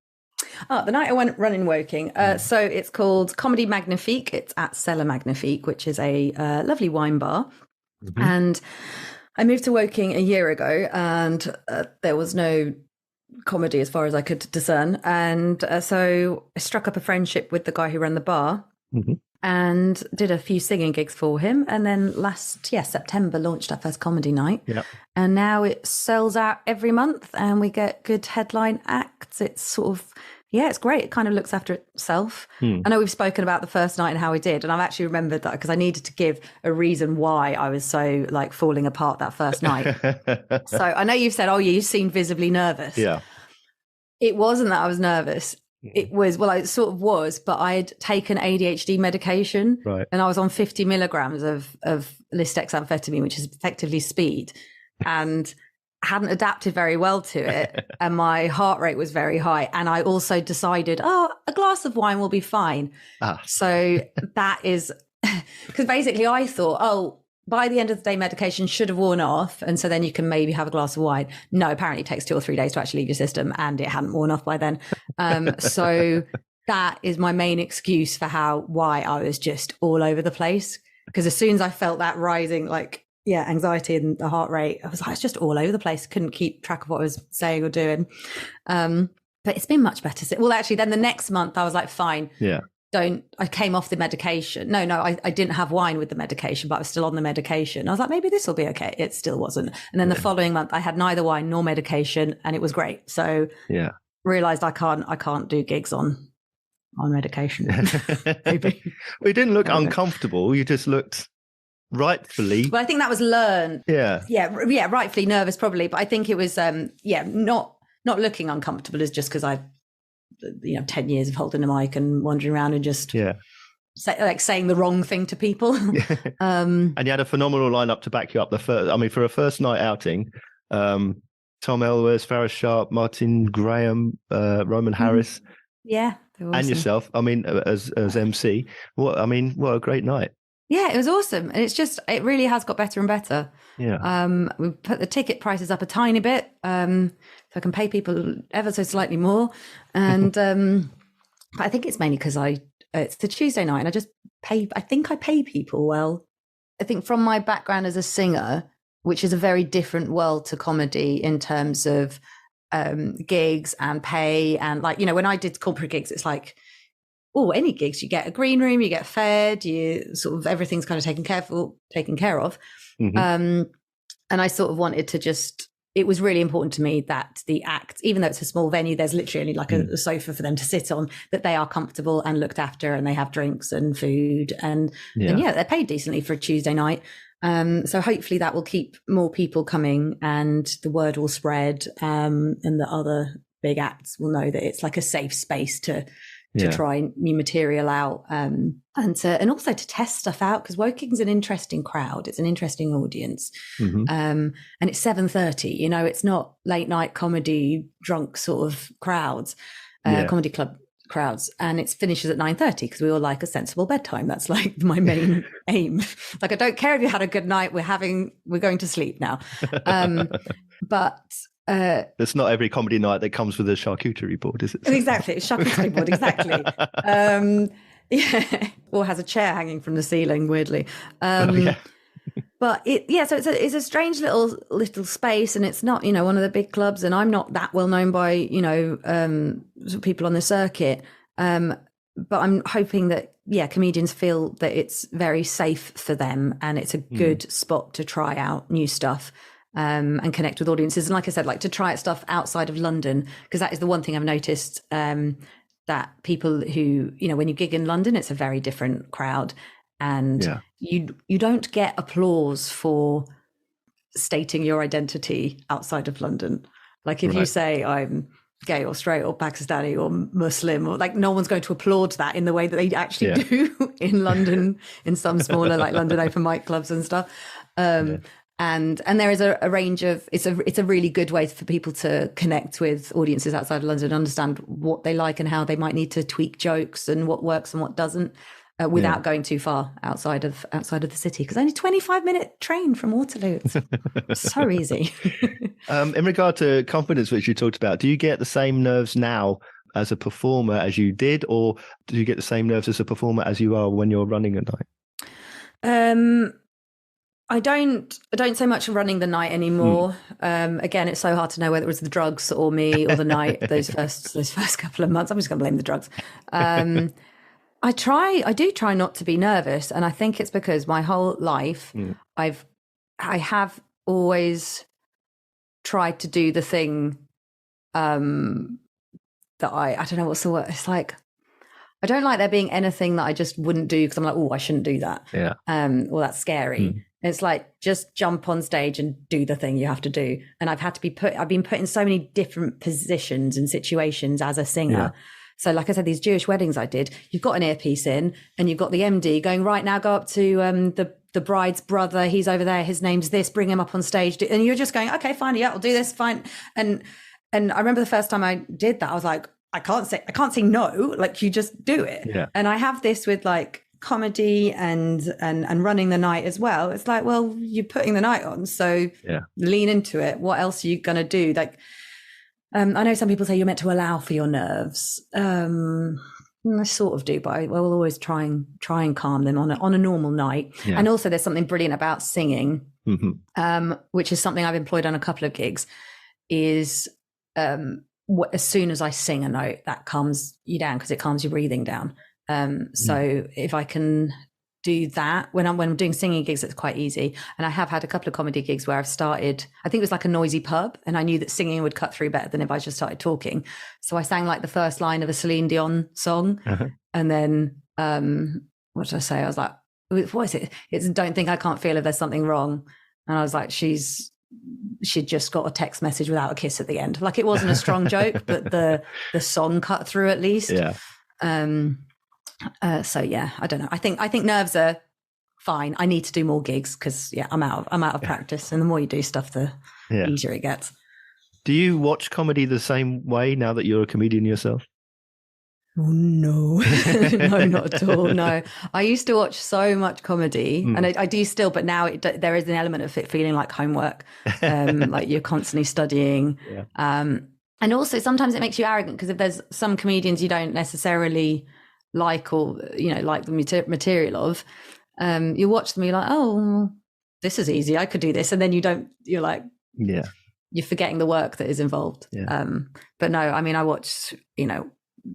Oh, the night I went run in Woking. So it's called Comedy Magnifique. It's at Cellar Magnifique, which is a lovely wine bar. Mm-hmm. And I moved to Woking a year ago and there was no comedy as far as I could discern. And so I struck up a friendship with the guy who ran the bar. Mm-hmm. And did a few singing gigs for him. And then September launched our first comedy night. Yep. And now it sells out every month and we get good headline acts. It's sort of, it's great. It kind of looks after itself. I know we've spoken about the first night and how we did. And I've actually remembered that because I needed to give a reason why I was so like falling apart that first night. So I know you've said, you seemed visibly nervous. Yeah. It wasn't that I was nervous. It was, I sort of was, but I had taken ADHD medication and I was on 50 milligrams of lisdexamfetamine, which is effectively speed, and hadn't adapted very well to it. And my heart rate was very high. And I also decided, a glass of wine will be fine. So that is, because basically I thought, by the end of the day, medication should have worn off. And so then you can maybe have a glass of wine. No, apparently it takes 2 or 3 days to actually leave your system. And it hadn't worn off by then. So that is my main excuse for why I was just all over the place. Because as soon as I felt that rising, anxiety and the heart rate, I was like, it's just all over the place. Couldn't keep track of what I was saying or doing. But it's been much better. Well, actually, then the next month I was like, fine. Yeah. I came off the medication. No, I didn't have wine with the medication, but I was still on the medication. I was like, maybe this will be okay. It still wasn't. And then the following month I had neither wine nor medication and it was great. So realized I can't do gigs on medication. Maybe. Well, you didn't look uncomfortable. You just looked rightfully. Well, I think that was learned. Yeah, rightfully nervous probably. But I think it was, not looking uncomfortable is just because I 10 years of holding a mic and wandering around and just saying the wrong thing to people. And you had a phenomenal lineup to back you up. For a first night outing, Tom Elwes, Farrah Sharp, Martin Graham, Roman Harris, awesome. And yourself. As MC. What a great night. Yeah, it was awesome. And it really has got better and better. Yeah. We put the ticket prices up a tiny bit, so I can pay people ever so slightly more. And but I think it's mainly because it's the Tuesday night and I think I pay people well. I think from my background as a singer, which is a very different world to comedy in terms of gigs and pay. And when I did corporate gigs, it's like, any gigs, you get a green room, you get fed, you sort of everything's kind of taken care of. Mm-hmm. And I sort of wanted to it was really important to me that the act, even though it's a small venue, there's literally only a sofa for them to sit on, that they are comfortable and looked after and they have drinks and food and they're paid decently for a Tuesday night. So hopefully that will keep more people coming and the word will spread, and the other big acts will know that it's like a safe space to try new material out, and also to test stuff out, because Woking's an interesting crowd. It's an interesting audience. Mm-hmm. And it's 7:30, it's not late night comedy, drunk sort of crowds, comedy club crowds. And it finishes at 9:30 because we all like a sensible bedtime. That's like my main aim. Like, I don't care if you had a good night. We're going to sleep now. But it's not every comedy night that comes with a charcuterie board, is it? Exactly, charcuterie board, exactly. Or has a chair hanging from the ceiling, weirdly. But so it's a strange little space, and it's not, one of the big clubs, and I'm not that well known by, people on the circuit. But I'm hoping that, comedians feel that it's very safe for them, and it's a good spot to try out new stuff, and connect with audiences. And like I said, like to try out stuff outside of London, because that is the one thing I've noticed, that people who, when you gig in London, it's a very different crowd. And you don't get applause for stating your identity outside of London. Like if you say I'm gay or straight or Pakistani or Muslim, or like, no one's going to applaud that in the way that they actually do in London, in some smaller like London open mic clubs and stuff. And there is a range of, it's a really good way for people to connect with audiences outside of London, understand what they like and how they might need to tweak jokes and what works and what doesn't. Without going too far outside of the city, because only 25-minute train from Waterloo. It's so easy. In regard to confidence, which you talked about, do you get the same nerves now as a performer as you did, or do you get the same nerves as a performer as you are when you're running a night? I don't so much running the night anymore. Again, it's so hard to know whether it was the drugs or me or the night. those first couple of months, I'm just going to blame the drugs. I do try not to be nervous, and I think it's because my whole life I have always tried to do the thing that I don't know what's the word. It's like I don't like there being anything that I just wouldn't do because I'm like, oh, I shouldn't do that. Yeah. Well, that's scary. It's like just jump on stage and do the thing you have to do. And I've been put in so many different positions and situations as a singer. Yeah. So like I said, these Jewish weddings I did, you've got an earpiece in and you've got the MD going, right, now go up to the bride's brother. He's over there. His name's this. Bring him up on stage. And you're just going, okay, fine. Yeah, I'll do this. Fine. And I remember the first time I did that, I was like, I can't say no. Like you just do it. Yeah. And I have this with like comedy and running the night as well. It's like, well, you're putting the night on. So lean into it. What else are you going to do? Like, I know some people say you're meant to allow for your nerves. I sort of do, but I will always try and calm them on a normal night. Yeah. And also there's something brilliant about singing, which is something I've employed on a couple of gigs, is as soon as I sing a note, that calms you down because it calms your breathing down. So if I can do that when I'm doing singing gigs, it's quite easy. And I have had a couple of comedy gigs where I've started, I think it was like a noisy pub, and I knew that singing would cut through better than if I just started talking. So I sang like the first line of a Celine Dion song, and then what did I say? I was like, what is it? It's "Don't Think I Can't Feel If There's Something Wrong." And I was like, she'd just got a text message without a kiss at the end. Like it wasn't a strong joke, but the song cut through at least. Yeah. So yeah, I don't know. I think nerves are fine. I need to do more gigs because I'm out of practice, and the more you do stuff, the easier it gets. Do you watch comedy the same way now that you're a comedian yourself? Oh, no, no, not at all. No, I used to watch so much comedy, and I do still, but now there is an element of it feeling like homework, like you're constantly studying. Yeah. And also sometimes it makes you arrogant because if there's some comedians you don't necessarily like or like the material of, you watch them, you're like, oh, this is easy, I could do this, and then you're like, you're forgetting the work that is involved. But no, I mean, I watched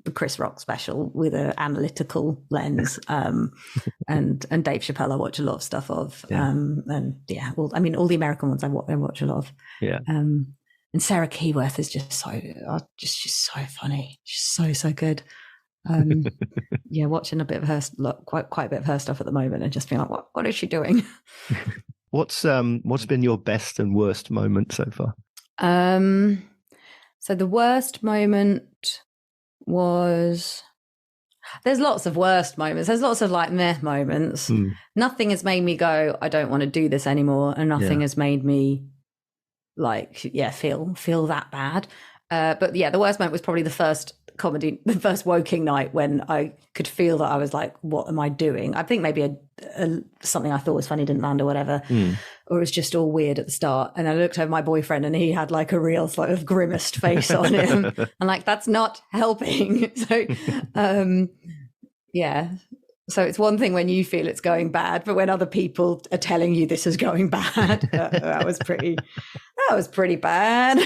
the Chris Rock special with an analytical lens, and Dave Chappelle I watch a lot of stuff of, all the American ones I watch a lot of. And Sarah Keyworth is just she's so funny, she's so good. Watching a bit of her, quite a bit of her stuff at the moment, and just being like, what is she doing? What's been your best and worst moment so far? So the worst moment was, there's lots of worst moments, there's lots of like meh moments. Nothing has made me go, I don't want to do this anymore, and nothing has made me like feel that bad. But the worst moment was probably the first Woking night, when I could feel that I was like, what am I doing? I think maybe something I thought was funny didn't land or whatever, or it was just all weird at the start. And I looked over my boyfriend and he had like a real sort of grimaced face on him. I'm like, that's not helping. So So it's one thing when you feel it's going bad, but when other people are telling you this is going bad, that was pretty bad.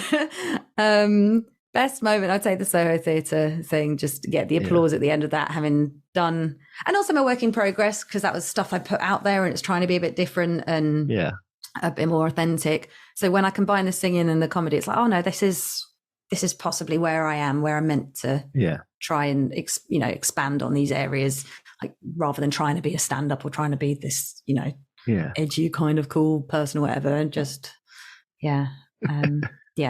Best moment, I'd say the Soho Theatre thing, just to get the applause at the end of that, having done, and also my work in progress, because that was stuff I put out there and it's trying to be a bit different and a bit more authentic. So when I combine the singing and the comedy, it's like, oh no, this is possibly where I am, where I'm meant to try and expand on these areas, like rather than trying to be a stand-up or trying to be this, edgy kind of cool person or whatever, and just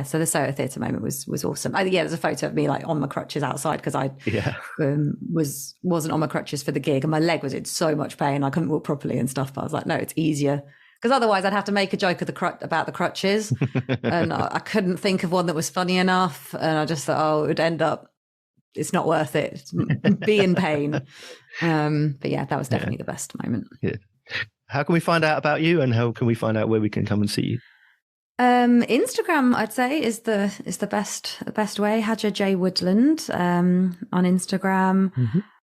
so the Soho Theatre moment was awesome. There's a photo of me like on my crutches outside because I wasn't on my crutches for the gig and my leg was in so much pain I couldn't walk properly and stuff, but I was like, no, it's easier, because otherwise I'd have to make a joke of about the crutches and I couldn't think of one that was funny enough, and I just thought, it would end up, it's not worth it, be in pain. But that was definitely the best moment. Good. How can we find out about you, and how can we find out where we can come and see you? Instagram, I'd say, is the best way. Hajar J Woodland on Instagram,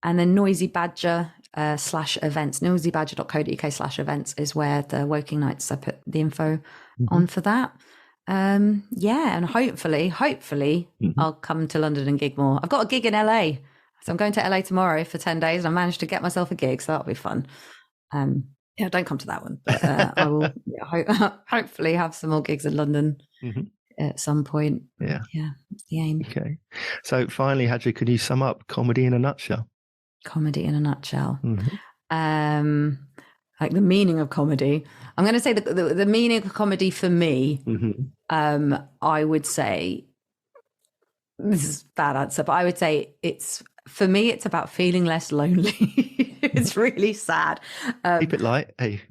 and then Noisy Badger /events. noisybadger.co.uk/events is where the Woking Nights, I put the info on for that. And hopefully I'll come to London and gig more. I've got a gig in LA, so I'm going to LA tomorrow for 10 days, and I managed to get myself a gig, so that'll be fun. Don't come to that one, but I will hopefully have some more gigs in London at some point. That's the aim. Okay, so finally, Hajar, could you sum up comedy in a nutshell? Comedy in a nutshell. Like the meaning of comedy. I'm going to say the meaning of comedy for me, I would say, this is a bad answer, but I would say for me, it's about feeling less lonely. It's really sad. Keep it light. Hey.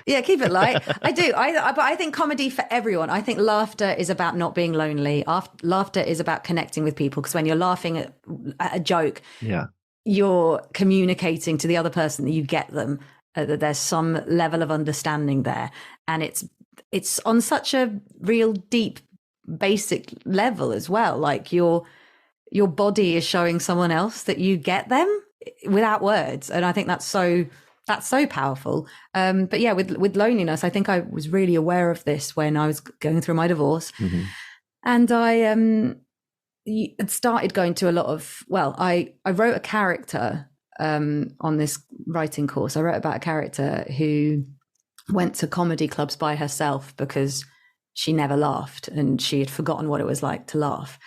Keep it light. I do. But I think comedy for everyone. I think laughter is about not being lonely. Laughter is about connecting with people, because when you're laughing at a joke, you're communicating to the other person that you get them, that there's some level of understanding there. And it's on such a real deep, basic level as well. Like your body is showing someone else that you get them without words, and I think that's so powerful. But with loneliness, I think I was really aware of this when I was going through my divorce, and I had started going to a lot of, I wrote a character on this writing course. I wrote about a character who went to comedy clubs by herself because she never laughed and she had forgotten what it was like to laugh.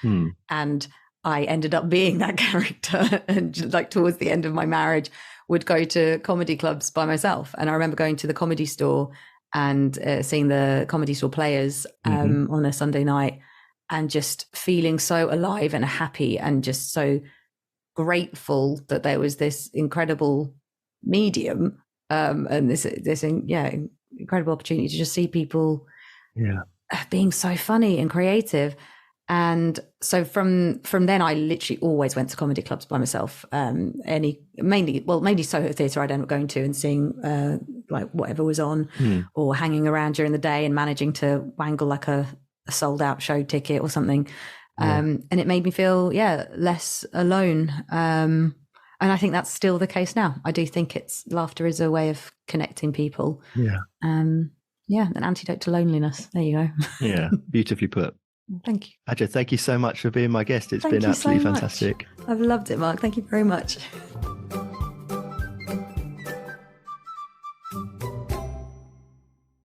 And I ended up being that character, and like towards the end of my marriage would go to comedy clubs by myself. And I remember going to the Comedy Store and seeing the Comedy Store players on a Sunday night, and just feeling so alive and happy and just so grateful that there was this incredible medium and this incredible opportunity to just see people being so funny and creative. And so from then, I literally always went to comedy clubs by myself. Mainly Soho Theatre I'd end up going to and seeing like whatever was on, or hanging around during the day and managing to wangle like a sold out show ticket or something. And it made me feel less alone. And I think that's still the case now. I do think laughter is a way of connecting people. An antidote to loneliness. There you go. Beautifully put. Thank you. Hajar, thank you so much for being my guest. It's been absolutely fantastic. I've loved it, Mark. Thank you very much.